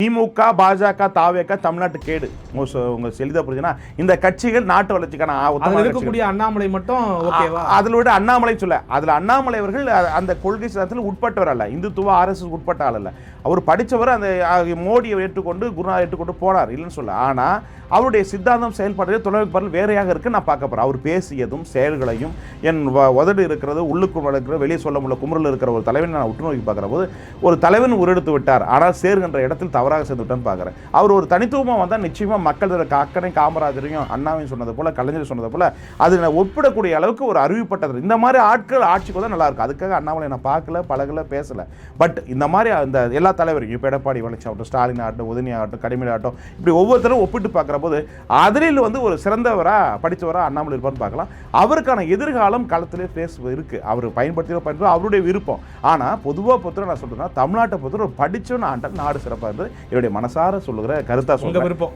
திமுக, பாஜக, தாவேக தமிழ்நாட்டு கேடு. உங்க எளிதா புரிஞ்சுன்னா இந்த கட்சிகள் நாட்டு வளர்ச்சிக்கான இருக்கக்கூடிய அண்ணாமலை மட்டும் ஓகேவா? அதுல விட அண்ணாமலை சொல்ல, அதுல அண்ணாமலை அவர்கள் அந்த கொள்கை சாதத்தில் உட்பட்டவர் அல்ல, இந்துத்துவ RSS உட்பட்ட ஆள் அல்ல. அவர் படித்தவர், அந்த மோடியை ஏற்றுக்கொண்டு குருநாதர் ஏற்றுக்கொண்டு போனார், இல்லைன்னு சொல்ல. ஆனா அவருடைய சித்தாந்தம் செயல்பாடு தொழில்நுட்பங்கள் வேறையாக இருக்கு. நான் பார்க்க போறேன் அவர் பேசியதும் செயல்களையும். என் உதடு இருக்கிறது, உள்ளுக்குள் வளர்க்கிற, வெளியே சொல்ல முடியல குமுறல் இருக்கிற ஒரு தலைவனை நான் உற்று நோக்கி பார்க்குற போது, ஒரு தலைவன் உருவெடுத்து விட்டார், ஆனால் சேர்கின்ற இடத்தில் தவறாக சேர்ந்து விட்டான்னு பார்க்குறேன். அவர் ஒரு தனித்துவமாக வந்தால் நிச்சயமா மக்கள் அக்கனை காமராஜரையும் அண்ணாவையும் சொன்னது போல, கலைஞர் சொன்னது போல அது ஒப்பிடக்கூடிய அளவுக்கு ஒரு அறிவிப்பட்டது. இந்த மாதிரி ஆட்கள் ஆட்சிக்கு தான் நல்லா இருக்கும். அதுக்காக அண்ணாமலை நான் பார்க்கல, பழகல, பேசல. பட் இந்த மாதிரி அந்த எல்லா தலைவரையும், இப்போ எடப்பாடி பழனிசாமி, ஸ்டாலின் ஆகட்டும், உதயநிதி ஆகட்டும், கனிமொழி ஆகட்டும், இப்படி ஒவ்வொருத்தரும் ஒப்பிட்டு பார்க்குற போது அதில் ஒரு சிறந்தவரா படித்தவரா அண்ணாமலை இருப்பான்னு பார்க்கலாம். அவருக்கான எதிர்காலம் களத்திலே பேச இருக்கு. அவர் பயன்படுத்தி அவருடைய விருப்பம். ஆனால் பொதுவாக பொறுத்தவரை நான் சொல்றேன்னா, தமிழ்நாட்டை பொறுத்தவரை படிச்சவன் ஆண்டால் நாடு சிறப்பாக இருந்தது என்னுடைய மனசார சொல்லுகிற கருத்தா சொல்லுங்க. விருப்பம்.